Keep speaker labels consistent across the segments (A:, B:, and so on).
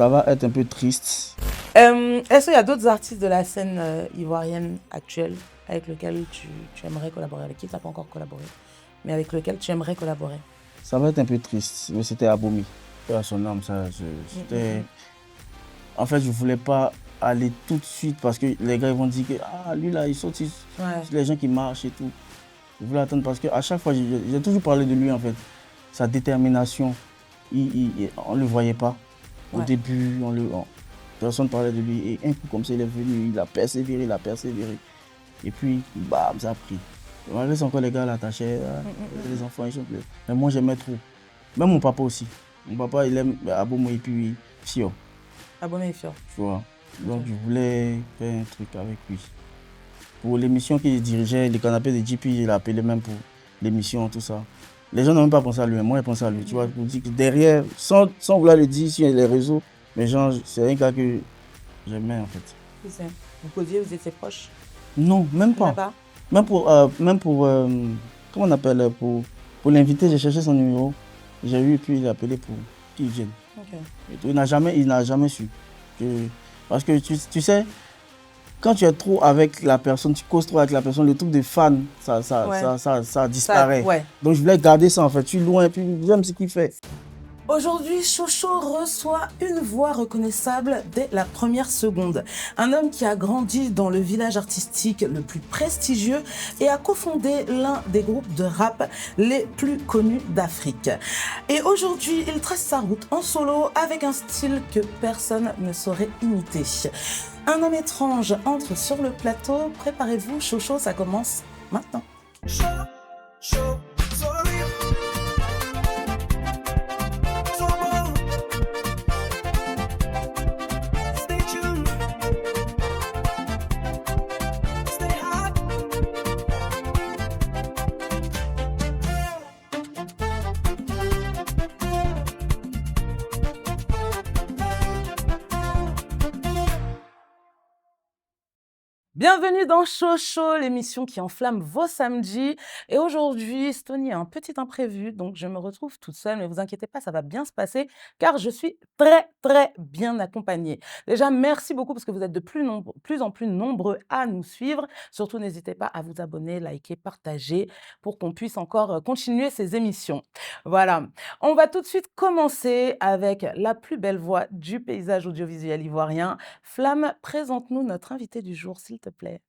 A: ça va être un peu triste.
B: Est-ce qu'il y a d'autres artistes de la scène ivoirienne actuelle avec lesquels tu aimerais collaborer, avec qui tu n'as pas encore collaboré, mais avec lesquels tu aimerais collaborer?
A: Ça va être un peu triste, mais c'était Aboumi. À son âme, c'était... En fait, je ne voulais pas aller tout de suite parce que les gars ils vont dire que lui là, il saute sur les gens qui marchent et tout. Je voulais attendre parce qu'à chaque fois, j'ai toujours parlé de lui en fait. Sa détermination, on ne le voyait pas. Au début, personne ne parlait de lui. Et un coup comme ça, il est venu, il a persévéré. Et puis, bam, ça a pris. Malgré encore les gars l'attachaient, les enfants, ils sont plus. Mais moi, j'aimais trop. Même mon papa aussi. Mon papa, il aime Aboumi et puis Fio.
B: Aboumi et Fio.
A: Tu vois. Donc, je voulais faire un truc avec lui. Pour l'émission qu'il dirigeait, les canapés de JP, il l'a appelé même pour l'émission, tout ça. Les gens n'ont même pas pensé à lui, moi j'ai pensé à lui. Tu vois, pour dire que derrière, sans vouloir le dire sur les réseaux, mais genre, c'est un gars que j'aimais en fait.
B: Vous causiez, vous étiez proches?
A: Non, même pas. Même pour comment on appelle, pour l'inviter, j'ai cherché son numéro. J'ai eu, puis il a appelé pour qu'il vienne. Et tout, il n'a jamais su. Parce que tu sais, quand tu es trop avec la personne, tu causes trop avec la personne, le truc de fan, ça disparaît. Donc je voulais garder ça en fait. Je suis loin et puis j'aime ce qu'il fait.
B: Aujourd'hui, Chocho reçoit une voix reconnaissable dès la première seconde. Un homme qui a grandi dans le village artistique le plus prestigieux et a cofondé l'un des groupes de rap les plus connus d'Afrique. Et aujourd'hui, il trace sa route en solo avec un style que personne ne saurait imiter. Un homme étrange entre sur le plateau. Préparez-vous, Chocho, ça commence maintenant. Bienvenue dans Chocho, l'émission qui enflamme vos samedis. Et aujourd'hui, Stony a un petit imprévu, donc je me retrouve toute seule. Mais vous inquiétez pas, ça va bien se passer car je suis très, très bien accompagnée. Déjà, merci beaucoup parce que vous êtes de plus en plus nombreux à nous suivre. Surtout, n'hésitez pas à vous abonner, liker, partager pour qu'on puisse encore continuer ces émissions. Voilà, on va tout de suite commencer avec la plus belle voix du paysage audiovisuel ivoirien. Flamme, présente-nous notre invité du jour, s'il te plaît.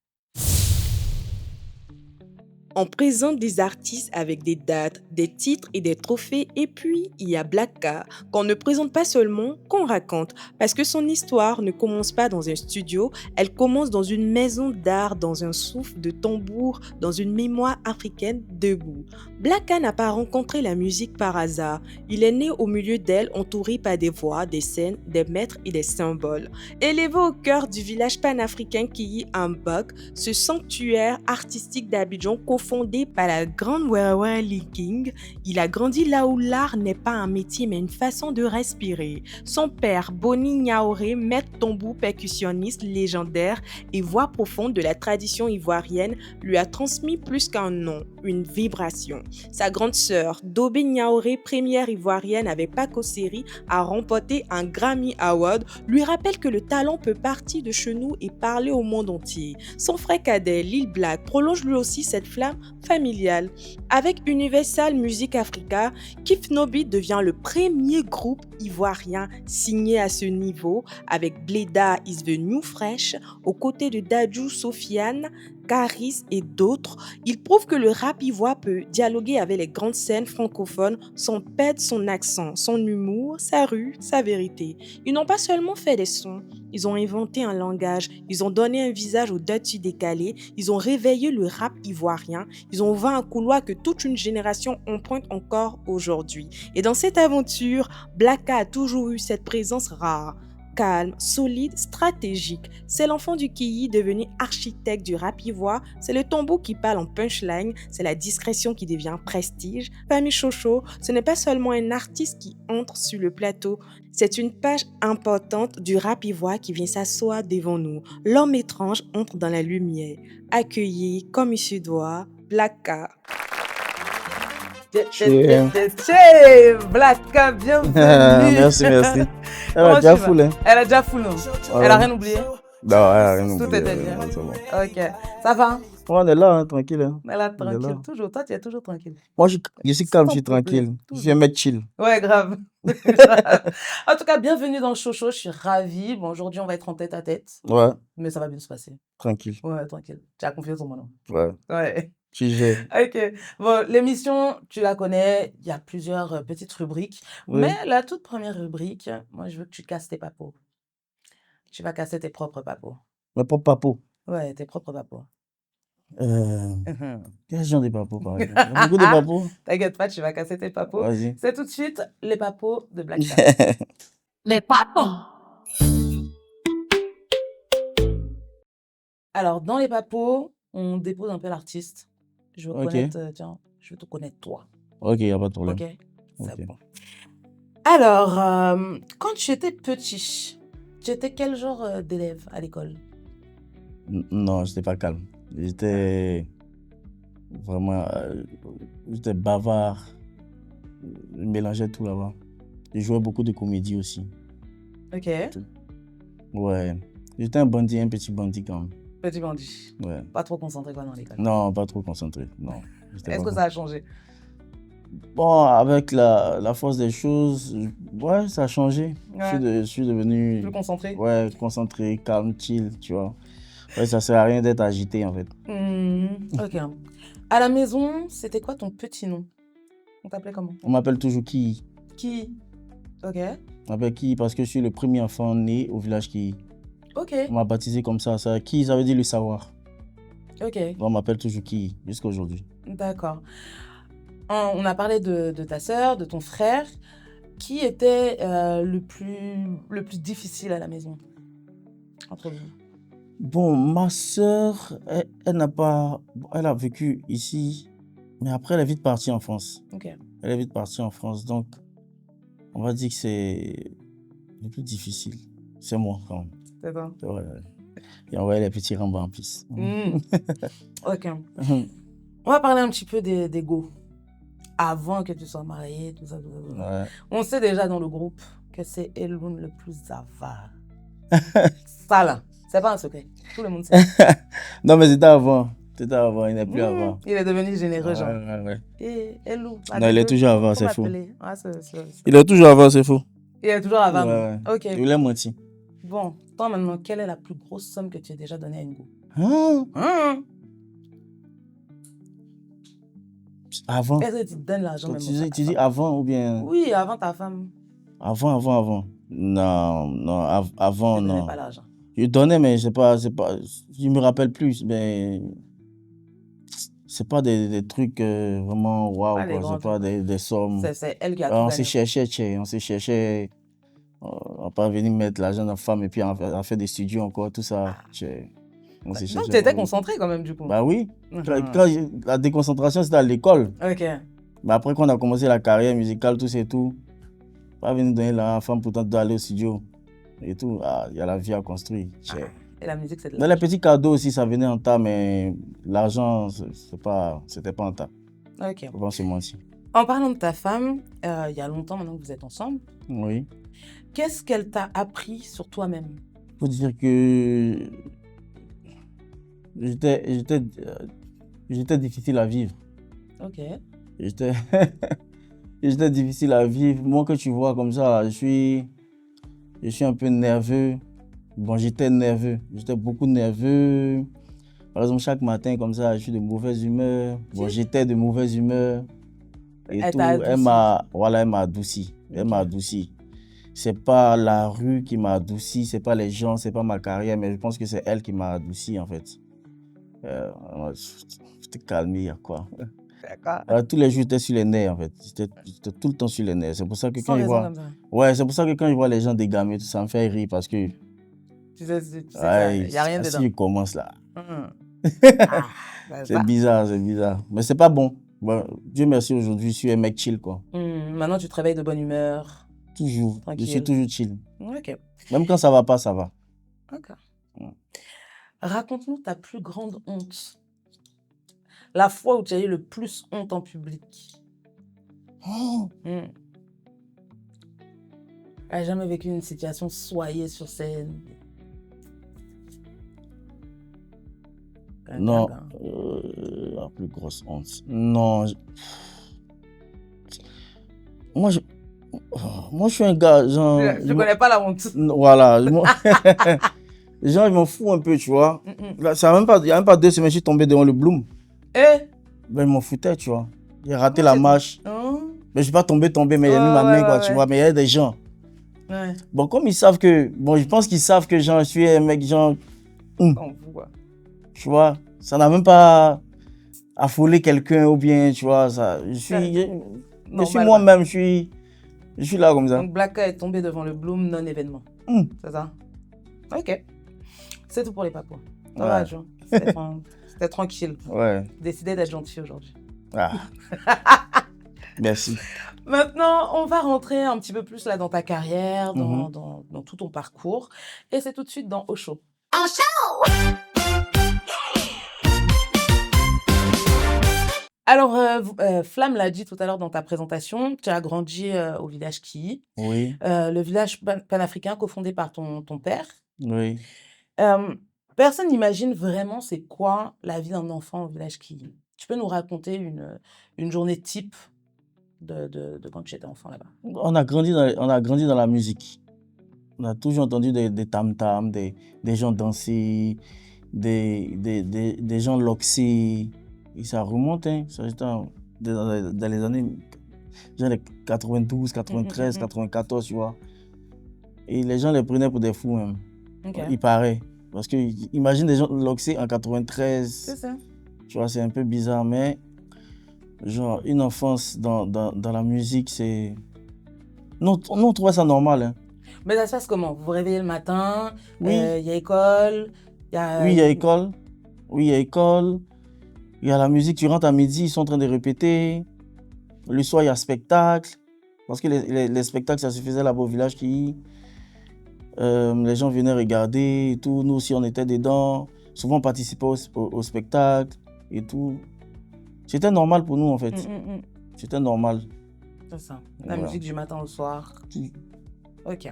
C: On présente des artistes avec des dates, des titres et des trophées. Et puis, il y a Blacka, qu'on ne présente pas seulement, qu'on raconte. Parce que son histoire ne commence pas dans un studio, elle commence dans une maison d'art, dans un souffle de tambour, dans une mémoire africaine debout. Blacka n'a pas rencontré la musique par hasard. Il est né au milieu d'elle, entouré par des voix, des scènes, des maîtres et des symboles. Élevé au cœur du village panafricain Kiyi Mbok, ce sanctuaire artistique d'Abidjan fondé par la grande Werewe Lee King, il a grandi là où l'art n'est pas un métier mais une façon de respirer. Son père, Boni Niaoré, maître tambour percussionniste légendaire et voix profonde de la tradition ivoirienne, lui a transmis plus qu'un nom, une vibration. Sa grande sœur, Dobé Niaoré, première ivoirienne avec Paco Seri, a remporté un Grammy Award, lui rappelle que le talent peut partir de chez nous et parler au monde entier. Son frère cadet, Lil Black, prolonge lui aussi cette flamme familiale. Avec Universal Music Africa, Kif Nobi devient le premier groupe ivoirien signé à ce niveau, avec Bleda is the New Fresh, aux côtés de Dadju Sofiane, Caris et d'autres. Il prouve que le rap ivoire peut dialoguer avec les grandes scènes francophones sans perdre son accent, son humour, sa rue, sa vérité. Ils n'ont pas seulement fait des sons, ils ont inventé un langage, ils ont donné un visage aux Dutch décalés, ils ont réveillé le rap ivoirien, ils ont ouvert un couloir que toute une génération emprunte encore aujourd'hui. Et dans cette aventure, Blacka a toujours eu cette présence rare. Calme, solide, stratégique. C'est l'enfant du Kiyi devenu architecte du rap ivoire. C'est le tambour qui parle en punchline. C'est la discrétion qui devient prestige. Famille Chocho, ce n'est pas seulement un artiste qui entre sur le plateau. C'est une page importante du rap ivoire qui vient s'asseoir devant nous. L'homme étrange entre dans la lumière. Accueilli comme il se doit, Blacka.
B: Blacka, bienvenue.
A: Merci. Elle
B: Comment
A: a déjà
B: tu vas?
A: full, hein.
B: Elle a déjà full, non?
A: Ouais.
B: Elle a rien oublié?
A: Non, elle a rien oublié.
B: Tout était bien.
A: C'est bon.
B: Ok. Ça va?
A: On est là, hein, tranquille. Hein.
B: Elle est
A: On est
B: tranquille.
A: là.
B: Toujours. Toi, tu es toujours tranquille.
A: Moi, je suis calme, je
B: Sans
A: suis
B: problème,
A: tranquille. Je
B: toujours.
A: suis un mec chill.
B: Ouais, grave. Grave. En tout cas, bienvenue dans Chocho. Je suis ravie. Bon, aujourd'hui, on va être en tête à tête.
A: Ouais,
B: Mais ça va bien se passer.
A: tranquille.
B: Ouais, tranquille. Tu as confiance en moi, non?
A: Ouais,
B: Ouais.
A: tu gères.
B: Ok. Bon, l'émission, tu la connais. Il y a plusieurs petites rubriques.
A: Oui.
B: Mais la toute première rubrique, moi, je veux que tu casses tes papos. Tu vas casser tes propres papos.
A: Mais pour Papo.
B: Ouais, tes propres papos.
A: Quel genre de Papo, par exemple? Il y a beaucoup de Papo.
B: T'inquiète pas, tu vas casser tes papos.
A: Vas-y.
B: C'est tout de suite les papos de Blacka.
D: Les papons.
B: Alors, dans les papos, on dépose un peu l'artiste. Je veux
A: Ok.
B: connaître, tiens, je veux te connaître toi.
A: Ok, il n'y a pas de problème.
B: Ok? C'est
A: Ok.
B: bon. Alors, quand tu étais petit, tu étais quel genre d'élève à l'école?
A: Non, j'étais pas calme. J'étais vraiment. J'étais bavard. Je mélangeais tout là-bas. Je jouais beaucoup de comédie aussi.
B: Ok.
A: Ouais. J'étais un bandit, un petit bandit quand même.
B: Petit bandit.
A: Ouais.
B: Pas trop concentré quoi dans l'école.
A: Non, pas trop concentré. Non. J'étais
B: Est-ce
A: pas
B: que ça a changé?
A: Bon, avec la force des choses, ouais, ça a changé.
B: Ouais.
A: Je suis devenu
B: Plus concentré?
A: ouais, concentré, calme, chill, tu vois. Ouais, ça sert à rien d'être agité en fait.
B: Ok. À la maison, c'était quoi ton petit nom? On t'appelait comment?
A: On m'appelle toujours Ki.
B: Qui? Ok.
A: On m'appelle Ki parce que je suis le premier enfant né au village Ki.
B: Ok.
A: On m'a baptisé comme ça. Ki, ça veut dire le savoir.
B: Ok.
A: On m'appelle toujours Ki jusqu'à aujourd'hui.
B: D'accord. On a parlé de ta sœur, de ton frère. Qui était le plus difficile à la maison entre vous?
A: Bon, ma sœur, elle a vécu ici, mais après elle est vite partie en France.
B: Ok.
A: Elle est vite partie en France, donc on va dire que c'est le plus difficile. C'est moi quand même.
B: C'est ça.
A: Ouais. Et on voit les petits rambos en plus.
B: Ok. On va parler un petit peu des go. Avant que tu sois mariée, tout ça.
A: Ouais.
B: On sait déjà dans le groupe que c'est Eloun le plus avare. Ça là, c'est pas un secret. Tout le monde sait.
A: Non, mais c'était avant. C'était avant, il n'est plus avant.
B: Il est devenu généreux, genre.
A: Ouais.
B: Et Eloun.
A: Non, il est toujours avant, c'est faux.
B: Ouais,
A: Il est toujours avant, c'est faux.
B: Il est toujours avant.
A: Ouais.
B: Ok.
A: Il voulait mentir.
B: Bon, toi maintenant, quelle est la plus grosse somme que tu as déjà donnée à une go?
A: Avant.
B: Est-ce que tu te donnes l'argent même?
A: Tu dis avant ou bien?
B: Oui, avant ta femme.
A: Avant. Non, avant,
B: Tu ne
A: non.
B: donnais pas l'argent.
A: Je donnais, mais je me rappelle plus, mais c'est pas des trucs vraiment waouh, quoi. C'est pas des sommes.
B: C'est elle qui a tout gagné.
A: On s'est cherché. On n'a pas venu mettre l'argent dans la femme et puis on fait des studios encore, tout ça. On s'est
B: Donc
A: cherché.
B: tu étais concentré quand même du coup.
A: Bah oui. La déconcentration, c'était à l'école.
B: Ok.
A: Mais après, quand on a commencé la carrière musicale, tout c'est tout, pas venir donner l'argent à la femme, pourtant d'aller au studio et tout. Il y a la vie à construire.
B: Et la musique, c'est de
A: Dans
B: l'argent.
A: les petits cadeaux aussi, ça venait en tas, mais l'argent, c'était pas en tas.
B: Ok.
A: Faut pas se mentir.
B: En parlant de ta femme, il y a longtemps maintenant que vous êtes ensemble,
A: Oui.
B: qu'est-ce qu'elle t'a appris sur toi-même?
A: Faut dire que j'étais difficile à vivre.
B: Ok.
A: J'étais difficile à vivre. Moi, que tu vois comme ça, je suis un peu nerveux. Bon, j'étais nerveux. J'étais beaucoup nerveux. Par exemple, chaque matin, comme ça, je suis de mauvaise humeur. Bon, j'étais de mauvaise humeur. Et
B: Elle
A: tout.
B: t'a adouci.
A: Elle m'a adouci. Elle
B: Ok.
A: m'a adouci. C'est pas la rue qui m'a adouci, c'est pas les gens, c'est pas ma carrière, mais je pense que c'est elle qui m'a adouci, en fait. J'étais calmé, quoi.
B: D'accord.
A: Tous les jours, j'étais sur les nerfs, en fait. J'étais tout le temps sur les nerfs. C'est pour ça que
B: Sans
A: quand je
B: raison
A: vois...
B: comme ça.
A: Ouais, c'est pour ça que quand je vois les gens dégamer, tout ça me fait rire parce que...
B: Tu sais qu'il n'y a rien dedans.
A: Si je commence là,
B: Ah,
A: c'est bizarre. Mais c'est pas bon. Bon, Dieu merci, aujourd'hui, je suis un mec chill, quoi.
B: Maintenant, tu te réveilles de bonne humeur.
A: Toujours.
B: Tranquille.
A: Je suis toujours chill.
B: Ok.
A: Même quand ça va pas, ça va.
B: Ok. Raconte-nous ta plus grande honte. La fois où tu as eu le plus honte en public.
A: Oh,
B: Elle n'a jamais vécu une situation soyez sur scène.
A: non, la plus grosse honte. Non. Moi, je... Moi, je suis un gars, genre...
B: Je ne connais pas la honte.
A: Voilà. Genre, ils m'en foutent un peu, tu vois. Là, il n'y a même pas 2 semaines, je suis tombé devant le Bloom.
B: Eh?
A: Ben, ils m'en foutaient, tu vois. J'ai raté la marche.
B: Hein?
A: Mais je ne suis pas tombé, mais il a mis ma main, quoi, tu vois. Mais il y a des gens.
B: Ouais.
A: Bon, comme ils savent que... Bon, je pense qu'ils savent que, genre, je suis un mec, genre... Tu vois, ça n'a même pas affolé quelqu'un ou bien, tu vois, ça... Je suis moi-même, je suis là comme ça.
B: Donc, Blacka est tombé devant le Bloom non-événement. C'est ça? Ok. C'est tout pour les papous. Ça va, Joe. C'était tranquille.
A: Ouais.
B: Décidé d'être gentil aujourd'hui.
A: Ah. Merci.
B: Maintenant, on va rentrer un petit peu plus là dans ta carrière, dans tout ton parcours. Et c'est tout de suite dans Au Chaud.
D: En show!
B: Alors, Flamme l'a dit tout à l'heure dans ta présentation, tu as grandi au village Ki,
A: Oui.
B: le village panafricain cofondé par ton père.
A: Oui.
B: Personne n'imagine vraiment c'est quoi la vie d'un enfant au village Ki. Tu peux nous raconter une journée type de quand tu étais enfant là-bas?
A: On a grandi dans la musique. On a toujours entendu des tam-tams, des gens danser, des gens loxer. Et ça remonte, hein. Ça c'était dans les années genre les 92, 93, 94, tu vois. Et les gens les prenaient pour des fous même.
B: Okay.
A: Il paraît. Parce que imagine des gens loxer en 93.
B: C'est ça.
A: Tu vois, c'est un peu bizarre, mais genre une enfance dans la musique, c'est... Nous, on trouvait ça normal, hein.
B: Mais ça se passe comment? Vous vous réveillez le matin,
A: Oui.
B: Il y a école,
A: Oui, il y a école. Oui, il y a école. Il y a la musique, tu rentres à midi, ils sont en train de répéter. Le soir, il y a spectacle. Parce que les spectacles, ça se faisait là-bas au village qui... les gens venaient regarder et tout. Nous aussi, on était dedans. Souvent, on participait au spectacle et tout. C'était normal pour nous, en fait. C'était normal.
B: C'est ça. La musique du matin au soir.
A: Tout.
B: Ok.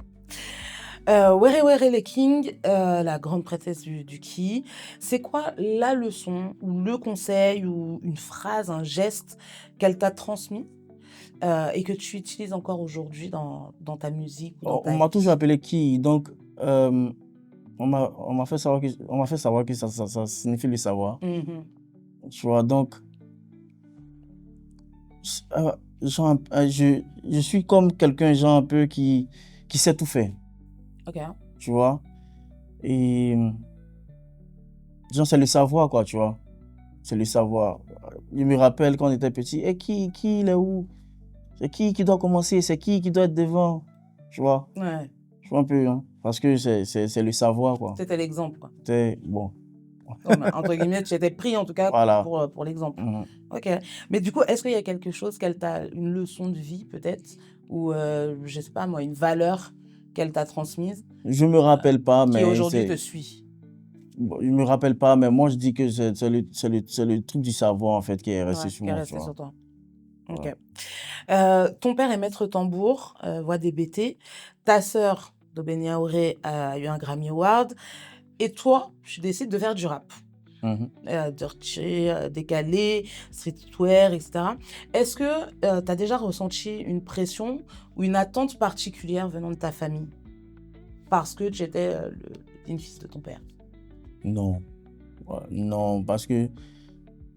B: Were Were les King, la grande prêtresse du Ki, c'est quoi la leçon ou le conseil ou une phrase, un geste qu'elle t'a transmis et que tu utilises encore aujourd'hui dans ta musique ou dans ta
A: On m'a
B: vie?
A: toujours appelé Ki, donc on m'a fait savoir que ça signifie le savoir. Tu vois, donc je suis comme quelqu'un genre un peu qui sait tout faire.
B: Ok.
A: Tu vois, et genre c'est le savoir, quoi, tu vois. C'est le savoir. Je me rappelle quand on était petit, et qui il est où? C'est qui doit commencer? C'est qui doit être devant? Tu vois?
B: Ouais.
A: Tu vois un peu, hein? Parce que c'est le savoir, quoi.
B: C'était l'exemple, quoi.
A: C'était bon.
B: Entre guillemets, tu étais pris en tout cas
A: Voilà.
B: pour l'exemple. Ok. Mais du coup, est-ce qu'il y a quelque chose qu'elle t'a, une leçon de vie peut-être, ou je sais pas moi, une valeur qu'elle t'a transmise?
A: Je me rappelle pas, mais
B: qui aujourd'hui te suit.
A: Bon, je me rappelle pas, mais moi je dis que c'est le truc du savoir en fait qui est resté sur
B: Qui est
A: moi.
B: resté sur toi. Ok.
A: Ouais.
B: Ton père est maître tambour, voix des BT. Ta sœur, Dobenia Auré, a eu un Grammy Award. Et toi, tu décides de faire du rap. Dirty, décalé, streetwear, etc. Est-ce que tu as déjà ressenti une pression ou une attente particulière venant de ta famille parce que tu étais le fils de ton père?
A: Non. Non, parce que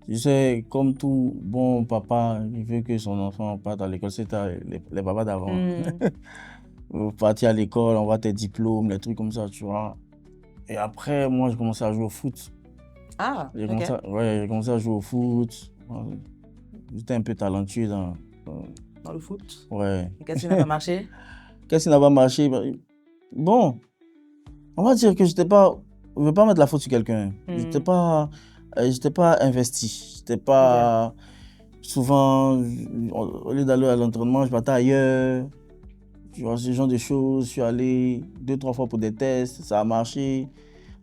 A: tu sais, comme tout bon papa, il veut que son enfant parte à l'école. C'était les papas d'avant. Vous partez à l'école, on voit tes diplômes, les trucs comme ça, tu vois. Et après, moi, j'ai commencé à jouer au foot.
B: Ah,
A: j'ai commencé à jouer au foot. J'étais un peu talentueux dans
B: le foot.
A: Ouais.
B: Et qu'est-ce qui n'a pas marché?
A: Qu'est-ce qui n'a pas marché? Bon, on va dire que j'étais pas... Je ne veux pas mettre la faute sur quelqu'un. J'étais pas investi. J'étais pas... Souvent, au lieu d'aller à l'entraînement, je partais ailleurs. Tu vois, ce genre de choses. Je suis allé 2-3 fois pour des tests. Ça a marché.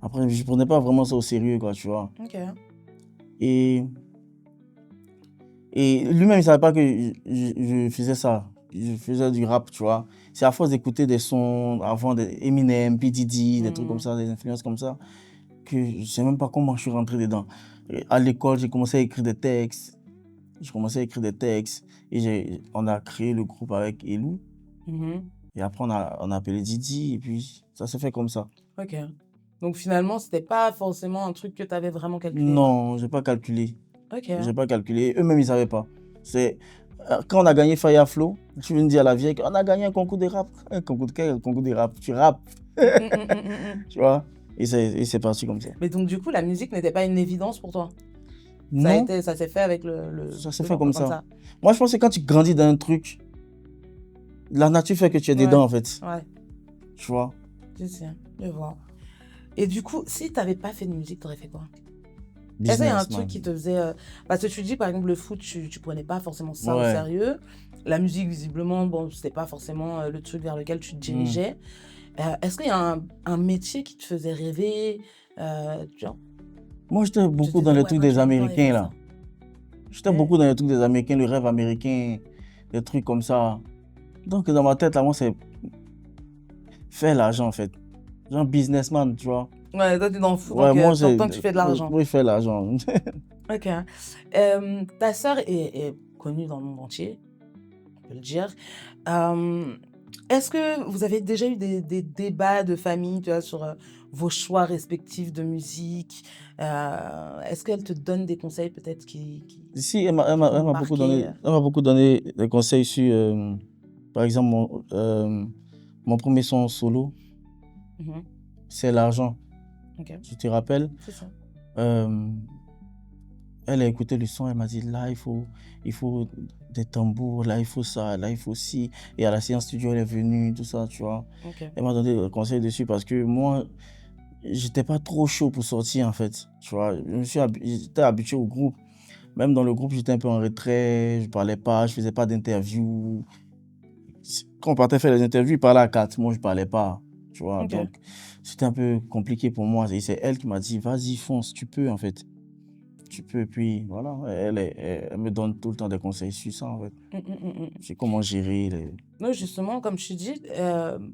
A: Après, je ne prenais pas vraiment ça au sérieux, quoi, tu vois.
B: Ok.
A: Et Et lui-même, il ne savait pas que je faisais ça. Je faisais du rap, tu vois. C'est à force d'écouter des sons avant Eminem, P. Diddy, des trucs comme ça, des influences comme ça, que je ne sais même pas comment je suis rentré dedans. Et à l'école, j'ai commencé à écrire des textes. On a créé le groupe avec Elou. Et après, on a appelé Didi. Et puis, ça s'est fait comme ça.
B: Ok. Donc finalement, c'était pas forcément un truc que tu avais vraiment calculé.
A: Non, j'ai pas calculé.
B: Ok.
A: J'ai pas calculé. Eux-mêmes, ils savaient pas. Quand on a gagné Fire Flow, je viens de dire à la vieille qu'on a gagné un concours de rap. Un concours de rap. Tu rappes. Tu vois? Et c'est parti comme ça.
B: Mais donc du coup, la musique n'était pas une évidence pour toi?
A: Non.
B: Ça s'est fait avec
A: Ça s'est fait comme ça. Moi, je pense que quand tu grandis dans un truc, la nature fait que tu es dedans, en fait.
B: Ouais.
A: Tu vois?
B: Je vois. Et du coup, si tu n'avais pas fait de musique, tu aurais fait quoi? Est-ce qu'il y a un truc qui te faisait... Parce que tu dis, par exemple, le foot, tu ne prenais pas forcément ça au sérieux. La musique, visiblement, bon, ce n'était pas forcément le truc vers lequel tu te dirigeais. Est-ce qu'il y a un métier qui te faisait rêver genre,
A: moi, j'étais beaucoup dans les trucs des Américains, là. J'étais beaucoup dans les trucs des Américains, le rêve américain, des trucs comme ça. Donc, dans ma tête, là, moi, c'est faire l'argent, en fait. Genre businessman, tu vois.
B: Ouais, toi, t'es dans le foot,
A: ouais,
B: donc
A: moi,
B: tant que tu fais de l'argent.
A: Oui, je fais de l'argent.
B: Ok. Ta sœur est connue dans le monde entier, on peut le dire. Est-ce que vous avez déjà eu des débats de famille, tu vois, sur vos choix respectifs de musique? Est-ce qu'elle te donne des conseils peut-être
A: Si, elle m'a beaucoup donné des conseils sur, par exemple, mon premier son solo, c'est l'argent.
B: Okay.
A: Tu te rappelles?
B: C'est ça.
A: Elle a écouté le son, elle m'a dit là, il faut des tambours, là, il faut ça, là, il faut ci. Et à la séance studio, elle est venue, tout ça, tu vois.
B: Okay.
A: Elle m'a donné des conseils dessus parce que moi, j'étais pas trop chaud pour sortir, en fait. Tu vois, j'étais habitué au groupe. Même dans le groupe, j'étais un peu en retrait, je parlais pas, je faisais pas d'interviews. Quand on partait faire les interviews, il parlait à 4, moi, je parlais pas. Tu vois,
B: Okay.
A: donc c'était un peu compliqué pour moi. Et c'est elle qui m'a dit, vas-y, fonce, tu peux, en fait. Tu peux, puis voilà, elle me donne tout le temps des conseils sur ça, en fait. C'est comment gérer les...
B: Non, justement, comme tu dis,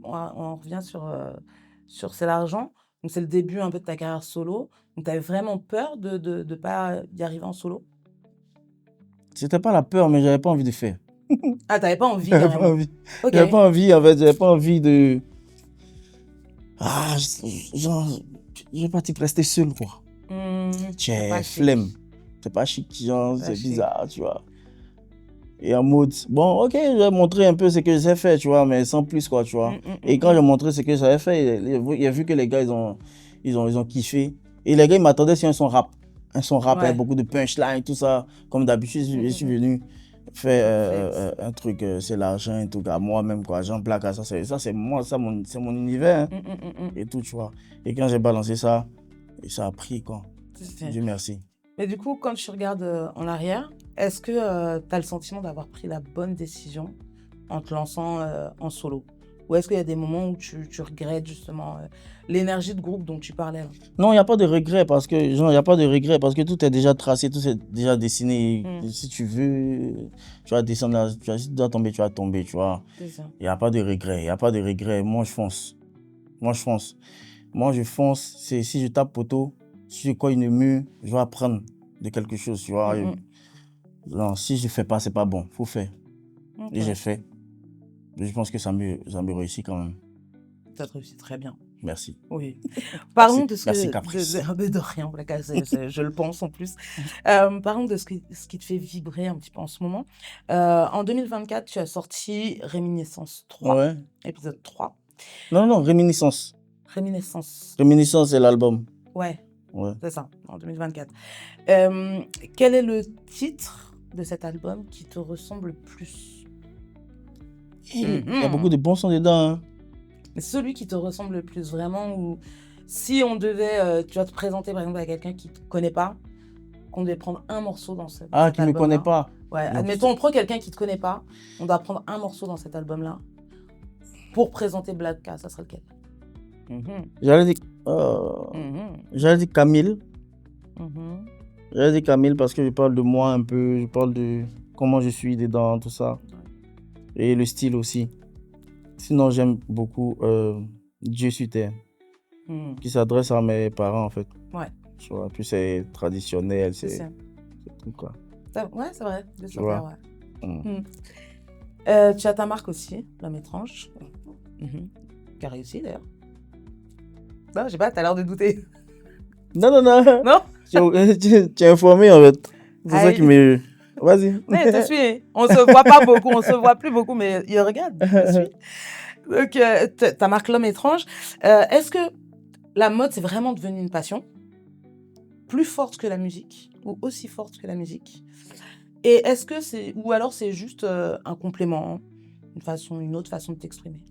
B: on revient sur C'est l'argent. Donc, c'est le début un peu de ta carrière solo. Donc, tu avais vraiment peur de ne pas y arriver en solo?
A: C'était pas la peur, mais j'avais pas envie de faire.
B: Ah, t'avais pas envie,
A: J'avais
B: carrément.
A: pas envie.
B: Ok.
A: J'avais pas envie, en fait, j'avais pas envie de... Ah, genre, je vais pas te rester seul, quoi.
B: C'est
A: Flemme. C'est pas chic, genre, c'est
B: chic.
A: bizarre, tu vois. Et en mode, bon, ok, je vais montrer un peu ce que j'ai fait, tu vois, mais sans plus, quoi, tu vois. Et quand j'ai montré ce que j'avais fait, il a vu que les gars, ils ont kiffé. Et les gars, ils m'attendaient sur un son rap. Un son rap avec beaucoup de punchline, tout ça. Comme d'habitude, je suis venu faire un truc, c'est l'argent et tout, à moi-même, quoi. Jean Black, ça c'est moi, c'est mon univers, hein, et tout, tu vois. Et quand j'ai balancé ça, et ça a pris, quoi. Dieu merci.
B: Mais du coup, quand tu regardes en arrière, est-ce que tu as le sentiment d'avoir pris la bonne décision en te lançant en solo? Ou est-ce qu'il y a des moments où tu regrettes justement l'énergie de groupe dont tu parlais là?
A: Non, il n'y a pas de regret parce que, genre, il y a pas de regret parce que tout est déjà tracé, tout est déjà dessiné. Si tu veux, tu vas descendre là, si tu dois tomber, tu vas tomber, tu vois.
B: C'est ça.
A: Il n'y a pas de regret, il n'y a pas de regret. Moi, je fonce. Moi, je fonce. Si je tape poteau, si je colle une mur, je vais apprendre de quelque chose, tu vois. Non, si je ne fais pas, c'est pas bon. Il faut faire. Et j'ai fait. Je pense que ça me réussit quand même.
B: Ça te réussit très bien.
A: Merci.
B: Oui. Parlons de ce
A: merci,
B: que...
A: Caprice.
B: De rien, je le pense en plus. Parlons de ce qui te fait vibrer un petit peu en ce moment. En 2024, tu as sorti Réminiscence 3, épisode 3.
A: Non, Réminiscence.
B: Réminiscence.
A: Réminiscence, c'est l'album.
B: Ouais. C'est ça, en 2024. Quel est le titre de cet album qui te ressemble le plus?
A: Il y a beaucoup de bons sons dedans. Hein.
B: Mais celui qui te ressemble le plus, vraiment, ou si on devait, tu vas te présenter par exemple à quelqu'un qui ne te connaît pas, qu'on devait prendre un morceau dans cet album-là.
A: Ah, qui ne me connaît pas.
B: Ouais, admettons, on prend quelqu'un qui ne te connaît pas, on doit prendre un morceau dans cet album-là pour présenter Black K, ça serait lequel?
A: J'allais dire Camille. J'ai dit Camille parce que je parle de moi un peu, je parle de comment je suis dedans, tout ça. Et le style aussi. Sinon, j'aime beaucoup Dieu sur terre, qui s'adresse à mes parents en fait.
B: Ouais.
A: Tu vois, puis c'est traditionnel, c'est tout quoi.
B: Ouais, c'est vrai. Dieu sur
A: vois.
B: terre, ouais. Tu as ta marque aussi, L'Homme étrange. Qui a réussi d'ailleurs. Non, je sais pas, t'as l'air de douter.
A: Non.
B: Non?
A: Tu es informé en fait. C'est ça qui me... Vas-y.
B: Oui, je te suis. On se voit pas beaucoup, on se voit plus beaucoup, mais il regarde, je suis. Donc, ta marque L'Homme étrange. Est-ce que la mode, c'est vraiment devenu une passion plus forte que la musique ou aussi forte que la musique? Et est-ce que c'est... Ou alors c'est juste un complément, une autre façon de t'exprimer?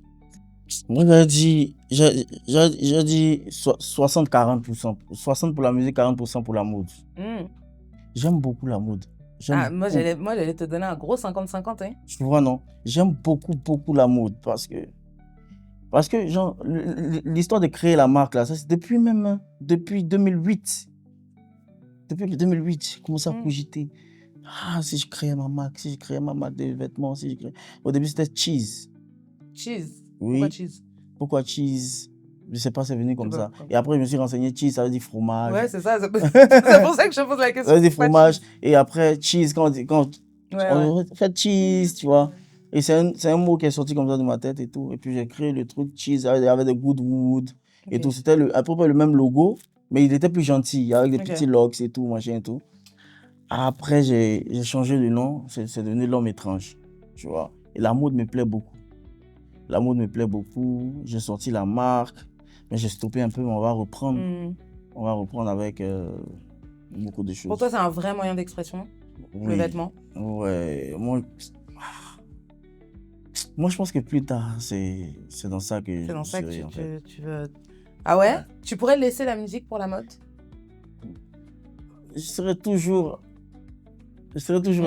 A: Moi, j'ai dit 60-40%. 60 pour la musique, 40% pour la mode. J'aime beaucoup la mode.
B: Moi, j'allais te donner un gros 50-50. Hein.
A: Tu vois, non? J'aime beaucoup la mode parce que genre, l'histoire de créer la marque, là, ça, c'est depuis 2008. Depuis 2008, j'ai commencé à cogiter. Si je créais ma marque de vêtements, Au début, c'était Cheese.
B: Cheese?
A: Oui.
B: Pourquoi Cheese?
A: Pourquoi Cheese? Je sais pas, c'est venu comme ça. Et après, je me suis renseigné, Cheese, ça veut dire fromage.
B: Ouais, c'est ça. C'est pour ça que je pose la question.
A: Ça veut dire fromage. Et après, Cheese, quand on fait Cheese, tu vois. Et c'est un mot qui est sorti comme ça de ma tête et tout. Et puis, j'ai créé le truc Cheese avec des Goodwood et tout. C'était à peu près le même logo, mais il était plus gentil, avec des petits locks et tout, machin et tout. Après, j'ai changé de nom. C'est devenu L'Homme étrange, tu vois. Et la mode me plaît beaucoup. La mode me plaît beaucoup. J'ai sorti la marque, mais j'ai stoppé un peu, mais on va reprendre. On va reprendre avec beaucoup de choses.
B: Pour toi, c'est un vrai moyen d'expression, le vêtement?
A: Ouais. Moi, je pense que plus tard, c'est dans ça que
B: tu veux... Ah ouais? Tu pourrais laisser la musique pour la mode?
A: Je serais toujours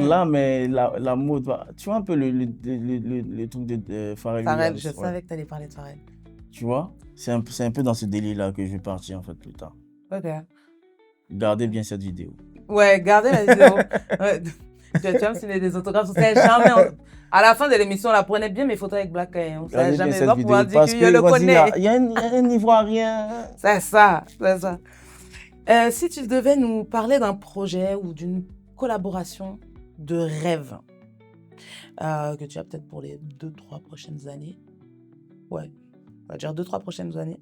A: là, mais la mode, tu vois un peu le truc de Pharrell.
B: Pharrell, je savais que tu allais parler de Pharrell.
A: Tu vois, c'est un peu dans ce délire-là que je vais partir en fait plus tard.
B: Ok.
A: Gardez bien cette vidéo.
B: Ouais, gardez la vidéo. Ouais. Tu vas me signer des autographes. À la fin de l'émission, là, prenez bien mes photos avec Black Eye. On ne sait jamais pas pouvoir dire que je le connais.
A: Il y a un Ivoirien.
B: C'est ça. Si tu devais nous parler d'un projet ou d'une collaboration de rêve que tu as peut-être pour les 2-3 prochaines années. Ouais, on va dire 2-3 prochaines années.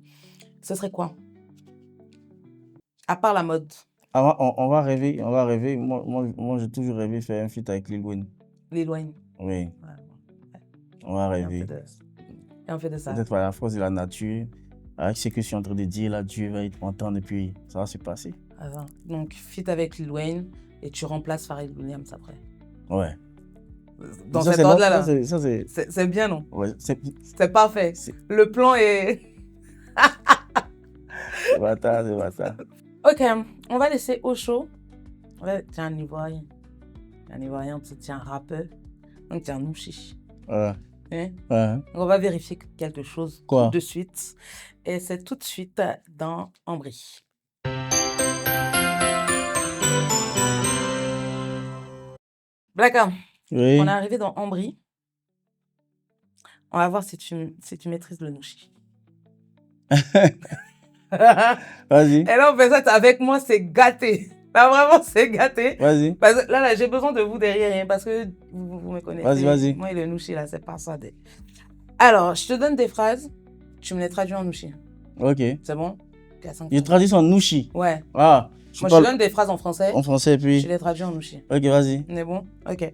B: Ce serait quoi? À part la mode.
A: On va rêver. Moi, j'ai toujours rêvé de faire un feat avec Lil Wayne.
B: Lil Wayne.
A: Oui.
B: Ouais.
A: On va rêver.
B: Et on fait de ça.
A: Peut-être par la force de la nature, avec ce que je suis en train de dire là, Dieu va être entendre et puis ça va se passer.
B: Attends. Donc, feat avec Lil Wayne et tu remplaces Pharrell Williams après.
A: Ouais.
B: Dans cet ordre-là.
A: C'est
B: bien, non?
A: Ouais.
B: C'est parfait. Le plan est...
A: C'est bâtard.
B: Ok, on va laisser Osho. Ouais, tu es un Ivoirien. Tu es un rappeur. Donc, tu es un Nouchi.
A: Ouais.
B: Hein?
A: Ouais.
B: On va vérifier quelque chose
A: Quoi?
B: De suite. Et c'est tout de suite dans Ambry. D'accord.
A: Oui.
B: On est arrivé dans Ambry. On va voir si tu maîtrises le Nouchi.
A: Vas-y.
B: Et là, on fait ça avec moi, c'est gâté. Là, vraiment, c'est gâté.
A: Vas-y.
B: Parce que là, j'ai besoin de vous derrière, hein, parce que vous me connaissez.
A: Vas-y.
B: Moi et le Nouchi, là, c'est pas ça. Alors, je te donne des phrases, tu me les traduis en Nouchi.
A: Ok.
B: C'est bon?
A: Je traduis en Nouchi.
B: Ouais.
A: Ah.
B: Moi, je te donne des phrases en français.
A: En français, puis.
B: Je les traduis en Nouchi.
A: Ok, vas-y.
B: On est bon? Ok.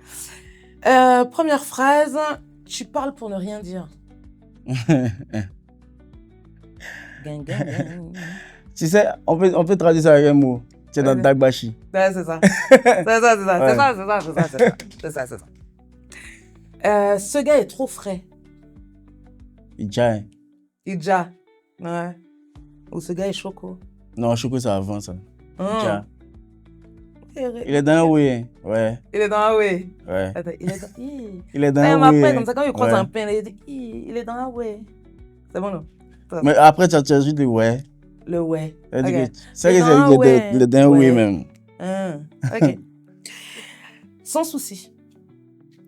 B: Première phrase, tu parles pour ne rien dire. Gang.
A: Tu sais, on peut traduire ça avec un mot. C'est dans Dagbashi.
B: Ouais, c'est ça. C'est ça. Ce gars est trop frais.
A: Idja.
B: Ouais. Ou ce gars est choco.
A: Non, choco, c'est avant ça. Idja.
B: Il
A: est dans un way. Ouais.
B: Il est dans un way.
A: Ouais.
B: Attends,
A: il est dans un way.
B: Après, comme ça, quand il croise un pain, il dit il est dans un way. C'est bon, non?
A: Mais après, tu as juste le ouais.
B: Le ouais.
A: C'est que c'est dans un way même.
B: Ok. Sans souci.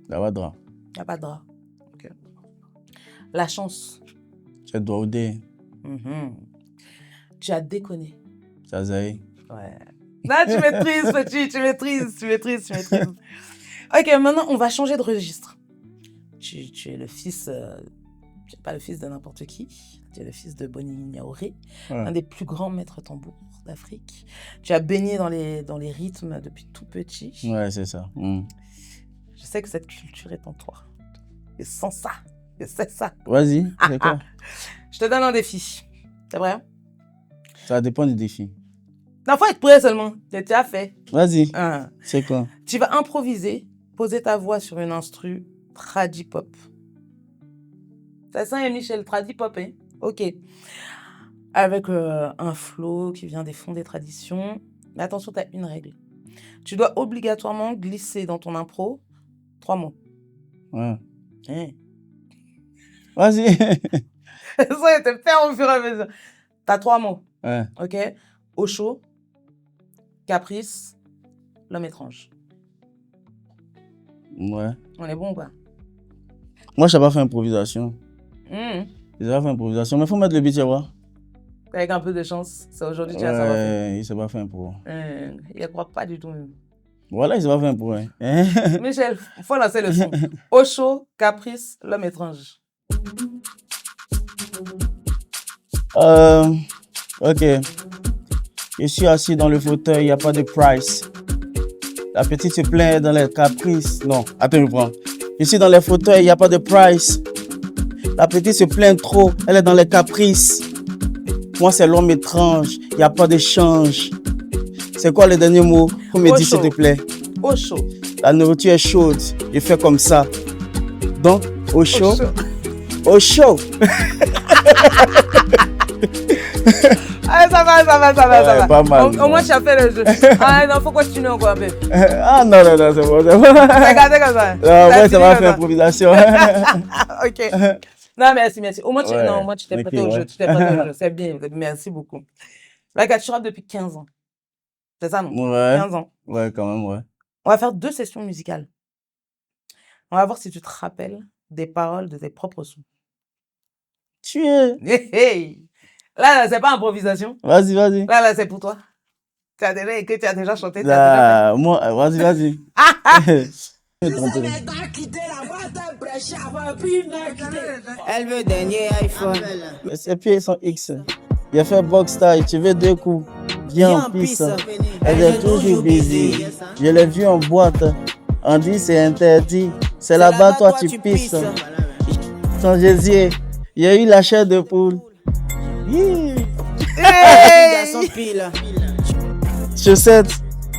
A: La Wadra.
B: Il n'y a pas de drap. Ok. La chance.
A: Tu dois ouder.
B: Tu as déconné.
A: Ça zaï.
B: Ouais. Là, tu maîtrises, petit, tu maîtrises. Ok, maintenant, on va changer de registre. Tu es le fils... tu n'es pas le fils de n'importe qui. Tu es le fils de Boni Niaouré, un des plus grands maîtres tambours d'Afrique. Tu as baigné dans les rythmes depuis tout petit.
A: Ouais, c'est ça.
B: Je sais que cette culture est en toi. Et sans ça, je sais ça.
A: Vas-y, c'est quoi?
B: Je te donne un défi. C'est vrai?
A: Ça dépend du défi.
B: Non, faut être prêt seulement. Tu as fait.
A: Vas-y. C'est quoi?
B: Tu vas improviser, poser ta voix sur une instru tradi-pop. Ça sent Michel, tradi-pop, hein? Ok. Avec un flow qui vient des fonds des traditions. Mais attention, tu as une règle. Tu dois obligatoirement glisser dans ton impro 3 mots.
A: Ouais.
B: Hein?
A: Vas-y.
B: Ça, il te perd au fur et à mesure. Tu as 3 mots.
A: Ouais.
B: Ok? Au chaud, caprice, l'homme étrange.
A: Ouais.
B: On est bon ou pas?
A: Moi, je n'ai pas fait improvisation. J'ai pas fait improvisation, mais il faut mettre le beat, tu vois.
B: Avec un peu de chance, c'est aujourd'hui que tu vas savoir faire.
A: Ouais, il ne s'est pas fait impro.
B: Il ne croit pas du tout.
A: Voilà, il ne s'est pas fait impro. Hein.
B: Michel, il faut lancer le son. Au chaud, caprice, l'homme étrange.
A: Ok. Je suis assis dans le fauteuil, il n'y a pas de price. La petite se plaint dans les caprices. Non, attends, je prends. Je suis dans les fauteuils, il n'y a pas de price. La petite se plaint trop, elle est dans les caprices. Moi, c'est l'homme étrange, il n'y a pas d'échange. C'est quoi le dernier mot? Faut me dire, s'il te plaît.
B: Au chaud.
A: La nourriture est chaude, je fais comme ça. Donc, au chaud. Au chaud.
B: Ah, ça va.
A: Pas mal.
B: Au moins, tu as fait le jeu. Ah non, faut continuer encore un peu.
A: Ah non, c'est bon.
B: Regardez comme ça.
A: Non, ouais, ça va faire improvisation.
B: Ok. Non, merci. Au moins, tu t'es prêté au jeu. C'est bien. Merci beaucoup. Là, tu rappes depuis 15 ans. C'est ça, non?
A: Ouais.
B: 15 ans.
A: Ouais, quand même, ouais.
B: On va faire 2 sessions musicales. On va voir si tu te rappelles des paroles de tes propres sons.
A: Tu es.
B: Hey. Là, c'est pas improvisation.
A: Vas-y.
B: Là, c'est pour toi. Tu as déjà chanté.
A: Moi, vas-y.
E: Elle veut dernier iPhone.
A: Ses pieds sont X. Il a fait box taille, tu veux 2 coups. Viens en piste. Elle est toujours busy. Je l'ai vu en boîte. On dit c'est interdit. C'est là-bas, toi, tu pisses. Sans gésier, il y a eu la chair de poule. Chaussette,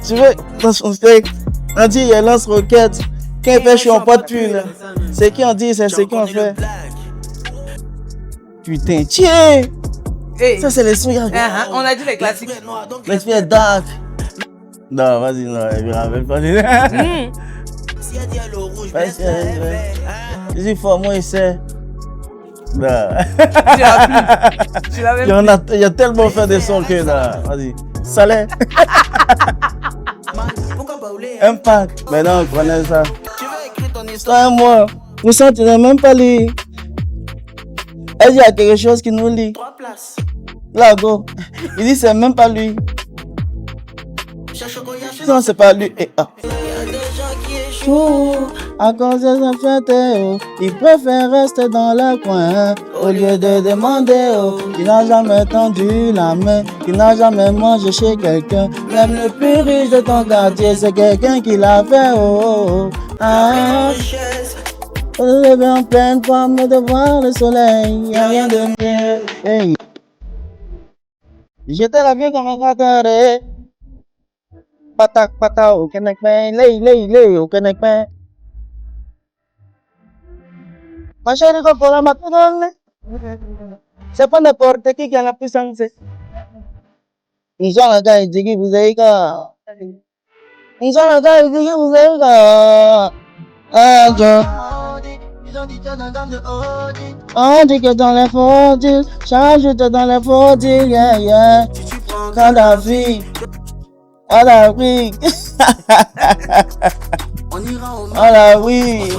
A: tu veux dans son steak? On dit il y a lance-roquette. Quand il fait, je suis en pas de pull. C'est qui on dit, c'est ce qu'on fait. Putain, tiens!
B: Hey.
A: Ça, c'est les sons.
B: On a dit les classiques.
A: Let's be dark. Non, vas-y, non, il me rappelle pas. Je dis fort, moi, il sait. Non.
B: Tu l'avais
A: Il y a tellement fait des sons que là. Vas-y. Salé. Impact. Mais non, on connaît ça. Toi et moi, nous sommes, tu n'as même pas lu. Elle dit, il y a quelque chose qui nous lie.
E: 3 places.
A: Là, go. Il dit, c'est même pas lui. Non, c'est pas lui. Et, ah. À cause de sa fête, il préfère rester dans le coin au lieu de demander. Il n'a jamais tendu la main, il n'a jamais mangé chez quelqu'un. Même le plus riche de ton quartier, c'est quelqu'un qui l'a fait. Ah. Lever en pleine forme de voir le soleil, y'a rien de mieux. Hey. J'étais la vie comme un gâteau. Patak, au Québec, lay, au Québec. Ma chérie, pour la matinale, c'est pas n'importe qui a la puissance. Ils ont le gars, ils disent que vous avez quoi. Ils ont le gars, ils disent que vous avez quoi. On dit que dans les fondus, change dans les fondus, yeah. Quand la vie, En Afrique.
E: On ira au
A: En Afrique.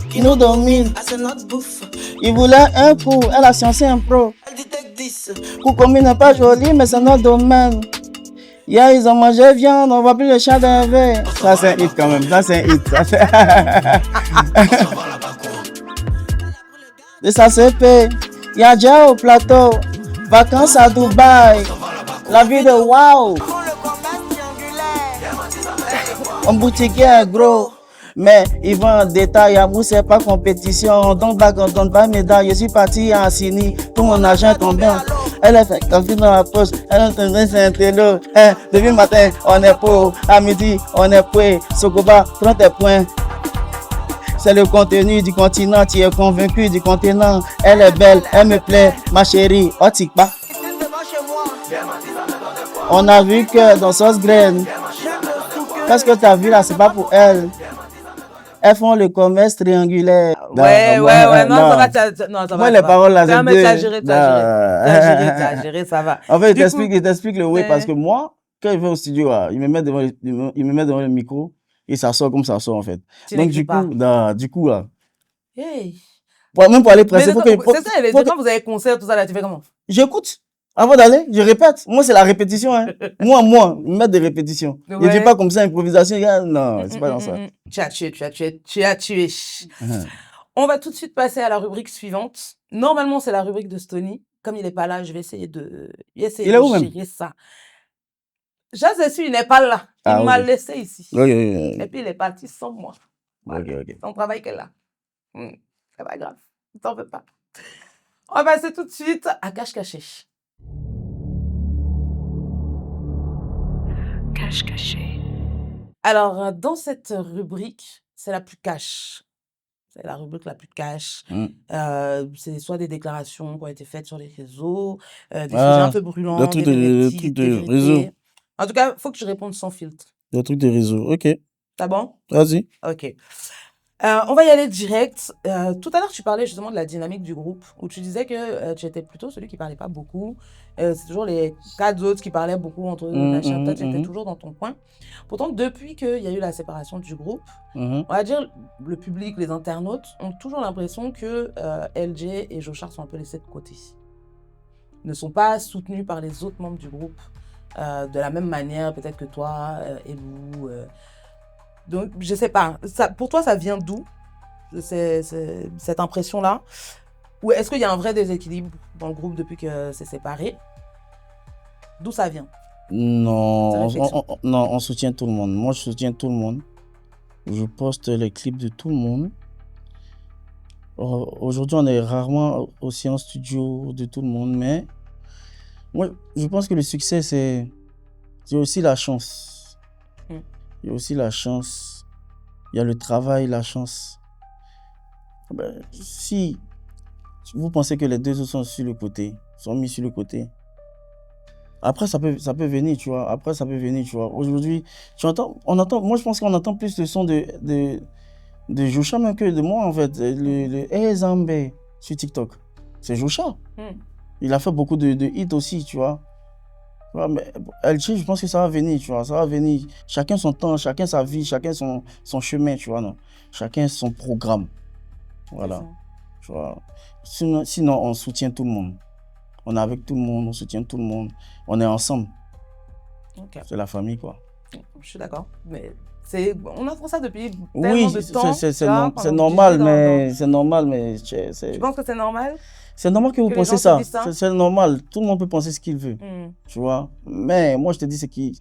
E: qui
A: Nous domine.
E: Ah, c'est notre bouffe.
A: Il voulait un coup. Elle a sciencé un pro.
E: Elle dit tech 10.
A: Coucomie n'est pas jolie, mais c'est notre domaine. Hier, ils ont mangé viande, on voit plus le chat d'un verre. Ça, c'est un hit quand même. Ça, c'est un hit. Ça, c'est... Et ça se paie. Il y a déjà au plateau. Vacances à Dubaï. La vie de waouh.
E: Pour le combat triangulaire.
A: On boutiquait gros. Mais ils vont en détail, amour c'est pas compétition, on donne pas médaille, je suis parti à Assini, tout mon argent tombe bien. Elle a fait café dans la poche, elle a entendu c'est un télo. Depuis le matin, on est pauvre, à midi, on est prêt, Sokoba, 30 points. C'est le contenu du continent, tu es convaincu du continent. Elle est belle, elle me plaît, ma chérie, Otikpa. On a vu que dans sauce graine, qu'est-ce que tu as vu là, c'est pas pour elle. Elles font le commerce triangulaire.
B: Ouais,
A: Non,
B: non,
A: non.
B: ça va, non, ça va.
A: Moi, les paroles là,
B: c'est
A: c'est deux.
B: t'as géré, t'as géré, ça va.
A: En fait,
B: Du coup,
A: il t'explique le way
B: ouais.
A: parce que moi, quand il va au studio, là, il me met devant le micro et ça sort comme ça sort en fait.
B: tu
A: Donc,
B: n'écris pas.
A: du coup, là,
B: Hey.
A: même pour aller
B: Mais
A: presser,
B: c'est ça, quand vous avez concert, tout ça, là, tu fais comment?
A: j'écoute. Avant d'aller, je répète. Moi, c'est la répétition. Hein. moi, mettre des répétitions. Je
B: Ouais.
A: dis pas comme ça, improvisation. Non, c'est pas dans ça.
B: Tu as tué. On va tout de suite passer à la rubrique suivante. Normalement, c'est la rubrique de Stony. Comme il n'est pas là, je vais essayer de
A: Il est où même?
B: gérer ça. Jazz, il n'est pas là. Il
A: Ah,
B: m'a
A: ok.
B: laissé ici.
A: Ok.
B: Et puis, il est parti sans moi. Voilà.
A: Ok.
B: Son travail qu'elle a. C'est pas grave. Ne t'en veux pas. On va passer tout de suite à Cache Caché.
D: Cache caché.
B: Alors, dans cette rubrique, c'est la plus cash. C'est la rubrique la plus cash. C'est soit des déclarations qui ont été faites sur les réseaux, des sujets un peu brûlants,
A: le truc
B: des
A: de
B: directives, des vérités.
A: réseau.
B: En tout cas, il faut que je réponde sans filtre.
A: Le truc de réseau. Ok.
B: T'as bon?
A: Vas-y.
B: Ok. On va y aller direct. Tout à l'heure, tu parlais justement de la dynamique du groupe, où tu disais que tu étais plutôt celui qui parlait pas beaucoup. C'est toujours les 4 autres qui parlaient beaucoup entre eux. Machin. Toi, tu étais toujours dans ton coin. Pourtant, depuis qu'il y a eu la séparation du groupe, on va dire le public, les internautes ont toujours l'impression que LJ et Jochard sont un peu laissés de côté. Ne sont pas soutenus par les autres membres du groupe de la même manière, peut-être que toi, Elou. Donc, je sais pas. Ça, pour toi, ça vient d'où, cette impression-là? Ou est-ce qu'il y a un vrai déséquilibre dans le groupe depuis que c'est séparé? D'où ça vient?
A: Non,
B: Ta réflexion.
A: on soutient tout le monde. Moi, je soutiens tout le monde. Je poste les clips de tout le monde. Aujourd'hui, on est rarement aussi en studio de tout le monde, mais moi, je pense que le succès, c'est aussi la chance. Il y a aussi la chance. Il y a le travail, la chance. Ben, si vous pensez que les deux autres sont sur le côté, sont mis sur le côté, après ça peut venir, tu vois. Après ça peut venir, tu vois. Aujourd'hui, moi je pense qu'on entend plus le son de Jocha même que de moi en fait. Le Hey Zambé sur TikTok, c'est Jocha. Il a fait beaucoup de hits aussi, tu vois. Ouais, mais LG, je pense que ça va venir, tu vois, ça va venir. Chacun son temps, chacun sa vie, chacun son chemin, tu vois, non. Chacun son programme. Voilà. Tu vois. Sinon, on soutient tout le monde. On est avec tout le monde, on soutient tout le monde. On est ensemble.
B: Okay.
A: C'est la famille, quoi.
B: Je suis d'accord. Mais on entend ça depuis tellement de temps.
A: C'est normal, mais c'est normal, mais
B: Tu penses que c'est normal?
A: C'est normal que vous pensez ça. C'est normal. Tout le monde peut penser ce qu'il veut. Tu vois. Mais moi, je te dis ce qui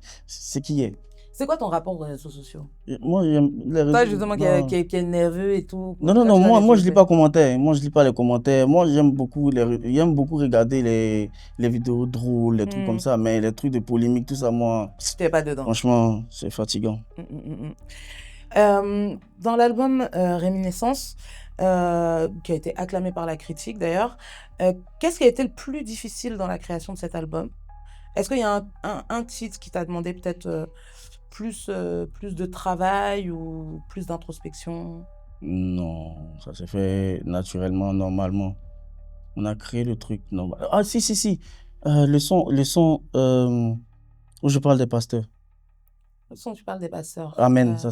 A: est.
B: C'est quoi ton rapport aux réseaux sociaux?
A: Moi, j'aime les réseaux.
B: Toi, justement, qui est nerveux et tout.
A: Non, moi, je lis pas commentaires. Moi, je lis pas les commentaires. Moi, j'aime beaucoup regarder les vidéos drôles, les trucs comme ça. Mais les trucs de polémique, tout ça, moi.
B: T'es pas dedans.
A: Franchement, c'est fatigant.
B: Dans l'album Réminiscence, qui a été acclamé par la critique d'ailleurs, qu'est-ce qui a été le plus difficile dans la création de cet album? Est-ce qu'il y a un titre qui t'a demandé peut-être plus de travail ou plus d'introspection?
A: Non, ça s'est fait naturellement, normalement. On a créé le truc normal. Ah si. Le son Où je parle des pasteurs.
B: Le son, tu parles des pasteurs.
A: Amen, ça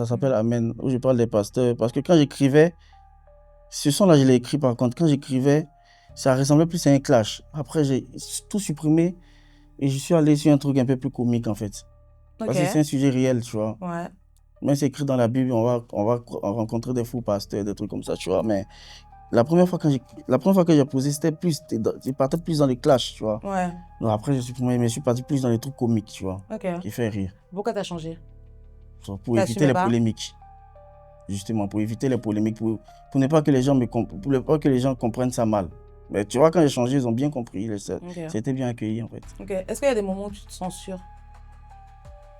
A: s'appelle Amen, où je parle des pasteurs. Parce que quand j'écrivais, ce son-là, je l'ai écrit par contre, quand j'écrivais, ça ressemblait plus à un clash. Après, j'ai tout supprimé et je suis allé sur un truc un peu plus comique en fait.
B: Ok.
A: Parce que c'est un sujet réel, tu vois.
B: Ouais.
A: Même c'est écrit dans la Bible, on va rencontrer des faux pasteurs, des trucs comme ça, tu vois. Mais la première fois que j'ai posé, je partais plus dans les clashs, tu vois.
B: Ouais.
A: Donc après, je suis parti plus dans les trucs comiques, tu vois,
B: Ok.
A: qui fait rire.
B: Pourquoi t'as changé?
A: Pour
B: T'assumais
A: éviter les
B: pas?
A: polémiques. Justement, pour éviter les polémiques, pour ne pas que les gens pour ne pas que les gens comprennent ça mal. Mais tu vois, quand j'ai changé, ils ont bien compris.
B: Ok.
A: C'était bien accueilli, en fait.
B: Ok. Est-ce qu'il y a des moments où tu te censures?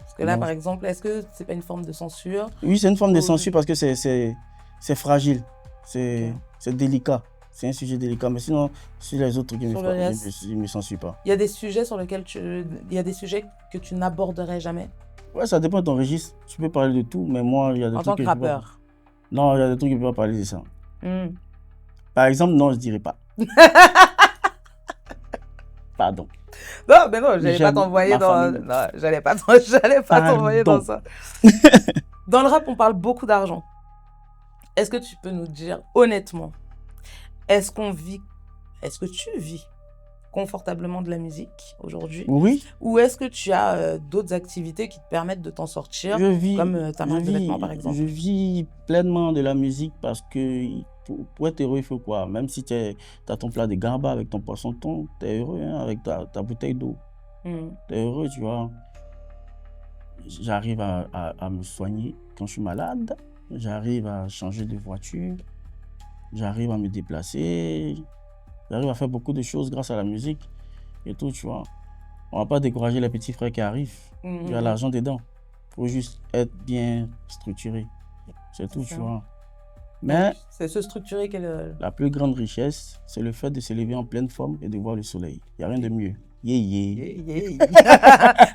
B: Parce que là,
A: Non.
B: par exemple, est-ce que c'est pas une forme de censure?
A: Oui, c'est une forme de
B: Oui.
A: censure parce que c'est fragile. C'est
B: Ok.
A: c'est délicat. C'est un sujet délicat. Mais sinon, sur les autres trucs,
B: Sur le reste.
A: je me censure pas.
B: Il y a des sujets sur lesquels il y a des sujets que tu n'aborderais jamais
A: Ouais, ça dépend de ton registre. Tu peux parler de tout, mais moi, il y a des
B: en
A: trucs
B: tant
A: que
B: que
A: je peux pas.
B: rappeur.
A: Non, il y a des trucs que je peux pas parler de ça.
B: Hmm.
A: Par exemple, non, je dirais pas. Pardon.
B: Non, mais non, j'allais pas
A: J'aime
B: t'envoyer
A: ma
B: dans.
A: famille.
B: Non, j'allais pas t'envoyer dans ça. Dans le rap, on parle beaucoup d'argent. Est-ce que tu peux nous dire honnêtement, est-ce que tu vis confortablement de la musique aujourd'hui?
A: Oui,
B: Ou est-ce que tu as d'autres activités qui te permettent de t'en sortir, comme ta marque de vêtements par exemple?
A: je vis pleinement de la musique parce que pour être heureux, il faut quoi? Même si tu as ton plat de gamba avec ton poisson thon, tu es heureux hein, avec ta bouteille d'eau.
B: Hmm.
A: Tu es heureux, tu vois. J'arrive à me soigner quand je suis malade. J'arrive à changer de voiture. J'arrive à me déplacer. J'arrive à faire beaucoup de choses grâce à la musique et tout, tu vois. On va pas décourager les petits frères qui arrivent. Il y a l'argent dedans. Il faut juste être bien structuré. C'est tout, tu
B: ça.
A: vois. Mais
B: C'est se structurer
A: la plus grande richesse, c'est le fait de se lever en pleine forme et de voir le soleil. Il n'y a rien de mieux.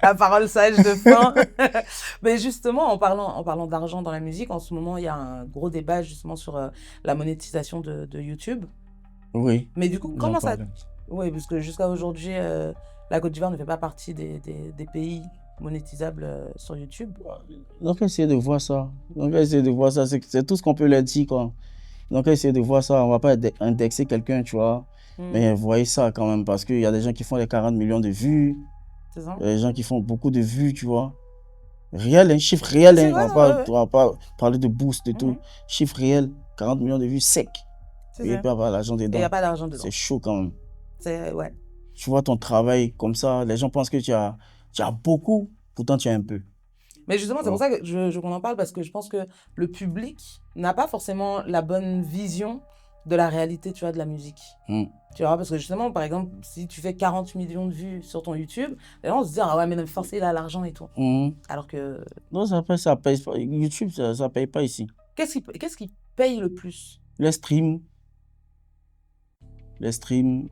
B: La parole sage de fin. Mais justement, en parlant d'argent dans la musique, en ce moment, il y a un gros débat justement sur la monétisation de YouTube.
A: Oui.
B: Mais du coup,
A: j'en
B: comment ça...
A: parle.
B: Oui, parce que jusqu'à aujourd'hui, la Côte d'Ivoire ne fait pas partie des pays monétisables sur YouTube.
A: Donc, essayez de voir ça. C'est tout ce qu'on peut leur dire, quoi. Donc, essayez de voir ça. On ne va pas indexer quelqu'un, tu vois. Mais voyez ça quand même, parce qu'il y a des gens qui font les 40 millions de vues.
B: C'est ça?
A: Il y a des gens qui font beaucoup de vues, tu vois. Réel, un chiffre réel.
B: C'est
A: Hein.
B: vrai,
A: On va pas parler de boost et tout. Chiffre réel, 40 millions de vues sec.
B: C'est
A: Et il
B: ça.
A: peut y avoir l'argent
B: Et il
A: dedans.
B: n'y a pas d'argent dedans.
A: C'est chaud quand même.
B: Ouais.
A: Tu vois ton travail comme ça, les gens pensent que tu as beaucoup, pourtant tu as un peu.
B: Mais justement, c'est pour ça que qu'on en parle, parce que je pense que le public n'a pas forcément la bonne vision de la réalité, tu vois, de la musique. Tu vois, parce que justement, par exemple, si tu fais 40 millions de vues sur ton YouTube, les gens vont se dire, ah ouais, mais forcément, il a l'argent et tout. Alors que...
A: Non, ça paye pas. YouTube, ça paye pas ici.
B: Qu'est-ce qui paye le plus?
A: Les streams.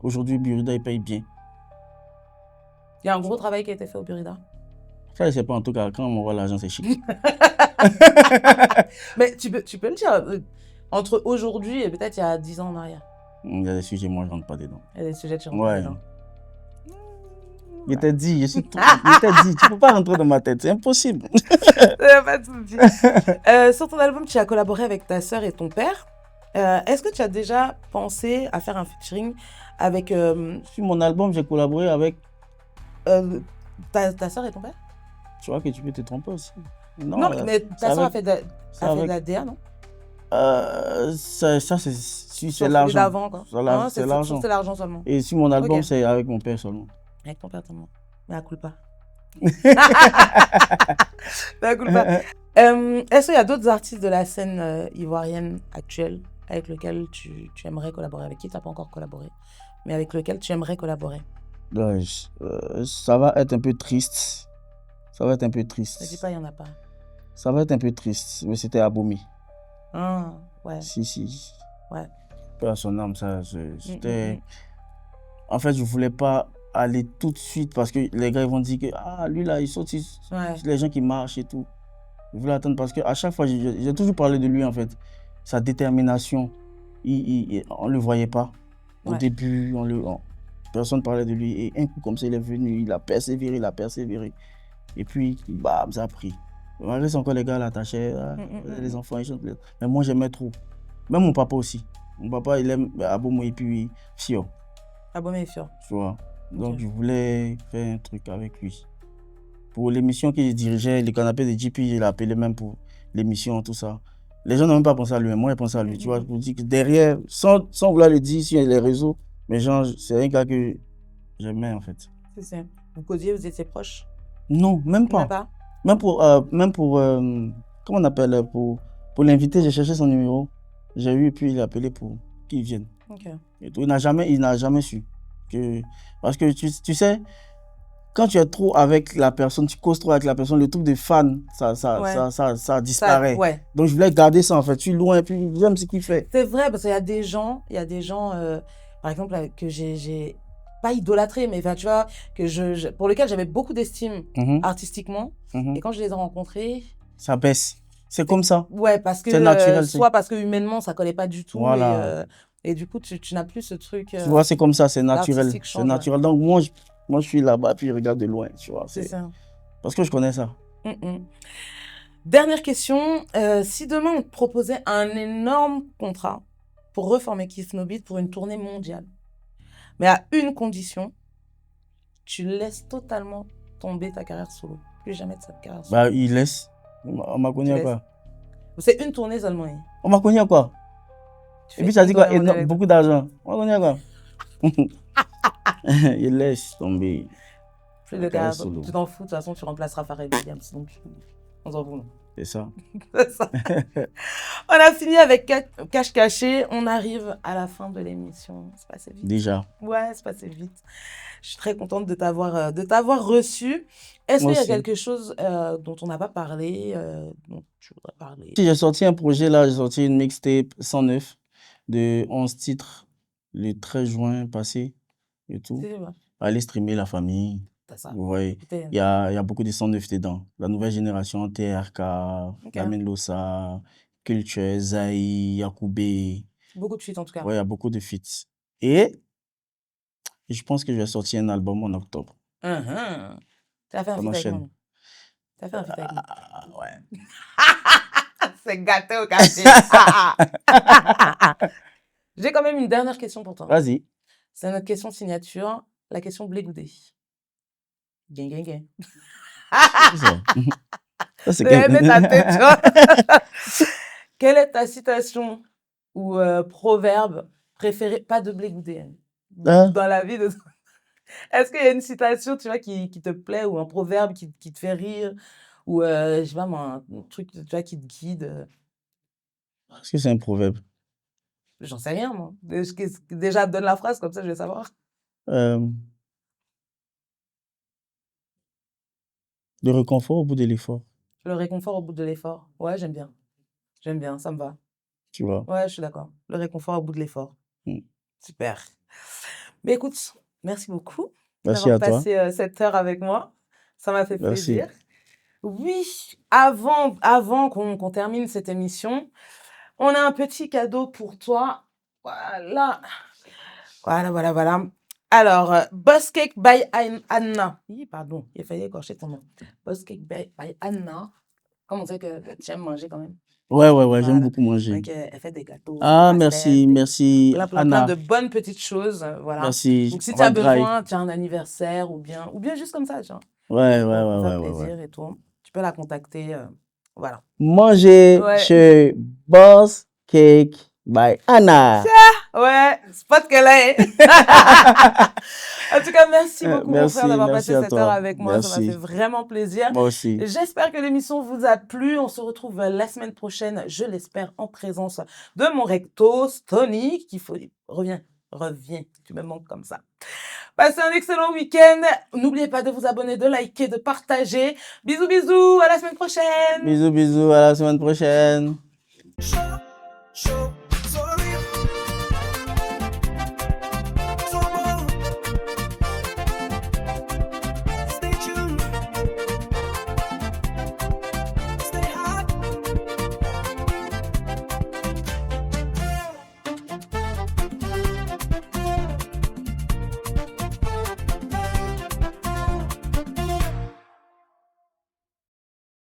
A: Aujourd'hui, Burida, il paye bien.
B: Il y a un gros travail qui a été fait au Burida.
A: Ça, je sais pas, en tout cas, quand on voit l'argent, c'est chic.
B: Mais tu peux le dire, entre aujourd'hui et peut-être il y a 10 ans en arrière.
A: Il y a des sujets, moi, je rentre pas dedans.
B: Il y a des sujets, tu rentres pas dedans.
A: Je t'ai dit, je t'ai dit, tu peux pas rentrer dans ma tête, c'est impossible.
B: Pas de souci. Sur ton album, tu as collaboré avec ta sœur et ton père. Est-ce que tu as déjà pensé à faire un featuring avec
A: Sur mon album, j'ai collaboré avec...
B: ta sœur et ton père?
A: Tu vois que tu peux te tromper aussi.
B: Non, mais ta sœur a fait de la DA, non?
A: Ça c'est
B: l'argent.
A: l'argent.
B: D'avant, quoi.
A: C'est l'argent.
B: C'est l'argent seulement.
A: Et sur mon album,
B: Ok.
A: c'est avec mon père seulement.
B: Avec ton père seulement. Mais à culpa. Mais à culpa. Est-ce qu'il y a d'autres artistes de la scène ivoirienne actuelle avec lesquels tu aimerais collaborer, avec qui tu n'as pas encore collaboré, mais avec lesquels tu aimerais collaborer?
A: Donc, ça va être un peu triste. Ça va être un peu triste.
B: Ne dis pas, il n'y en a pas.
A: Ça va être un peu triste, mais c'était Aboumi.
B: Ah, ouais.
A: Si.
B: Ouais.
A: Peu à son âme, ça, c'était... En fait, je voulais pas aller tout de suite parce que les gars ils vont dire que ah, lui là, il saute sur les gens qui marchent et tout. Je voulais attendre parce qu'à chaque fois, j'ai toujours parlé de lui en fait. Sa détermination, on ne le voyait pas. Au début, personne parlait de lui. Et un coup comme ça, il est venu, il a persévéré. Et puis, bam, ça a pris. Malgré ça, encore les gars l'attachaient, les enfants, ils chantent. Mais moi, j'aimais trop. Même mon papa aussi. Mon papa, il aime Abomo et puis Fio.
B: Abomey et Fio.
A: Tu vois. Donc,
B: Ok.
A: je voulais faire un truc avec lui. Pour l'émission qu'il dirigeait, les canapés de JP, il l'a appelé même pour l'émission, tout ça. Les gens n'ont même pas pensé à lui, mais moi, j'ai pensé à lui. Tu vois, je vous dis que derrière, sans vouloir le dire sur les réseaux, mais genre, c'est un gars que j'aimais, en fait.
B: C'est ça. Vous causiez, vous étiez proches?
A: Non, même
B: Même
A: pas.
B: pas?
A: Même pour comment on appelle, pour l'inviter, j'ai cherché son numéro. J'ai eu, et puis il a appelé pour qu'il vienne.
B: Ok.
A: Et tout. Il n'a jamais su. Parce que tu sais, quand tu es trop avec la personne, tu causes trop avec la personne, le truc de fan,
B: Ouais.
A: ça disparaît.
B: Ouais.
A: Donc je voulais garder ça en fait. Je suis loin et puis j'aime ce qu'il fait.
B: C'est vrai, parce qu'il y a des gens, par exemple, que j'ai pas idolâtré, mais enfin, tu vois, pour lesquels j'avais beaucoup d'estime
A: Mhm,
B: artistiquement.
A: mhm.
B: Et quand je les ai rencontrés,
A: Ça baisse. C'est comme ça.
B: ouais, parce que
A: C'est naturel.
B: soit parce que humainement ça collait pas du tout,
A: Voilà.
B: et du coup tu n'as plus ce truc.
A: Tu vois, c'est comme ça, c'est naturel.
B: l'artistique
A: C'est
B: change,
A: naturel. Donc moi, je suis là-bas puis je regarde de loin. Tu vois,
B: C'est ça.
A: parce que je connais ça.
B: Dernière question, si demain on te proposait un énorme contrat pour reformer Kiss No Beat pour une tournée mondiale, mais à une condition, tu laisses totalement tomber ta carrière solo, plus jamais de cette carrière solo.
A: Bah, il laisse. On m'a connu
B: Tu
A: à
B: laisses.
A: quoi?
B: C'est une tournée seulement. Hein.
A: On m'a connu à quoi?
B: Tu
A: Et
B: fais
A: puis ça
B: une
A: dit quoi?
B: tournée mondiale.
A: Beaucoup d'argent. On m'a connu à quoi? Il laisse tomber.
B: Plus
A: la
B: de
A: carrière
B: carrière solo.
A: solo.
B: Tu t'en fous, de toute façon tu remplaceras Pharrell Williams, donc on s'en fout. Non.
A: C'est ça.
B: C'est ça. On a fini avec Cache Caché. On arrive à la fin de l'émission. C'est passé vite.
A: Déjà.
B: Ouais, c'est passé vite. Je suis très contente de t'avoir reçu. Est-ce
A: Moi
B: qu'il y a
A: aussi.
B: quelque chose dont on n'a pas parlé, dont tu voudrais parler?
A: Si j'ai sorti un projet là, j'ai sorti une mixtape 109 de 11 titres le 13 juin passé et tout.
B: C'est vrai.
A: Allez streamer la famille.
B: T'as ça.
A: Vous voyez,
B: Écoutez,
A: il y a beaucoup de 109 dedans. La nouvelle génération, TRK, Lamine Lossa, Culture, Zaï, Yakoubé.
B: beaucoup de feats en tout cas.
A: Ouais, il y a beaucoup de feats. Et je pense que je vais sortir un album en octobre.
B: Mhm. Tu as fait un
A: On
B: feat avec
A: enchaîne.
B: moi. Tu as fait un feat avec moi.
A: Ouais.
B: C'est gâté au café. J'ai quand même une dernière question pour toi.
A: Vas-y.
B: C'est notre question signature, la question blé goudé. Gang, gang, gang.
A: C'est ça. Ça, c'est
B: Je vais mettre ta tête, tu vois. Quelle est ta citation ou proverbe préféré? Pas de blé goudé, hein.
A: Hein?
B: Dans la vie de... Est-ce qu'il y a une citation, tu vois, qui te plaît ou un proverbe qui te fait rire ou, je sais pas moi, un truc, tu vois, qui te guide?
A: Est-ce que c'est un proverbe?
B: J'en sais rien, moi. Déjà, donne la phrase, comme ça, je vais savoir.
A: Le réconfort au bout de l'effort,
B: Le réconfort au bout de l'effort. Ouais, j'aime bien. J'aime bien, ça me va.
A: tu vois.
B: Ouais, je suis d'accord. Le réconfort au bout de l'effort.
A: Mm.
B: Super. Mais écoute, merci beaucoup
A: Merci
B: d'avoir
A: à toi.
B: passé cette heure avec moi. Ça m'a fait
A: Merci.
B: plaisir. Oui, avant qu'on termine cette émission, on a un petit cadeau pour toi. Voilà. Voilà. Alors, Boss Cake by Anna. Pardon, il a failli écorcher ton nom. Boss Cake by Anna. Comme on sait que tu aimes manger quand même.
A: Ouais,
B: Voilà.
A: j'aime beaucoup manger.
B: Donc, elle fait des gâteaux.
A: Ah,
B: des pastels,
A: merci,
B: plein
A: Anna.
B: de bonnes petites choses. Voilà.
A: Merci.
B: Donc, si
A: on
B: tu as
A: va grailler.
B: besoin, tu as un anniversaire ou bien juste comme ça, tu vois.
A: Ouais,
B: Pour faire
A: ouais.
B: plaisir et tout. Tu peux la contacter. Voilà.
A: Manger
B: Ouais.
A: chez Boss Cake by Anna.
B: Ouais, spot qu'elle est. En tout cas, merci beaucoup, mon frère, d'avoir
A: merci
B: passé
A: à
B: cette
A: toi.
B: heure avec moi. Ça m'a
A: Merci.
B: fait vraiment plaisir.
A: Moi aussi.
B: J'espère que l'émission vous a plu. On se retrouve la semaine prochaine, je l'espère, en présence de mon recto, Tony, Reviens, tu me manques comme ça. Passez un excellent week-end. N'oubliez pas de vous abonner, de liker, de partager. Bisous, à la semaine prochaine.
A: Bisous, à la semaine prochaine.
E: Chaud,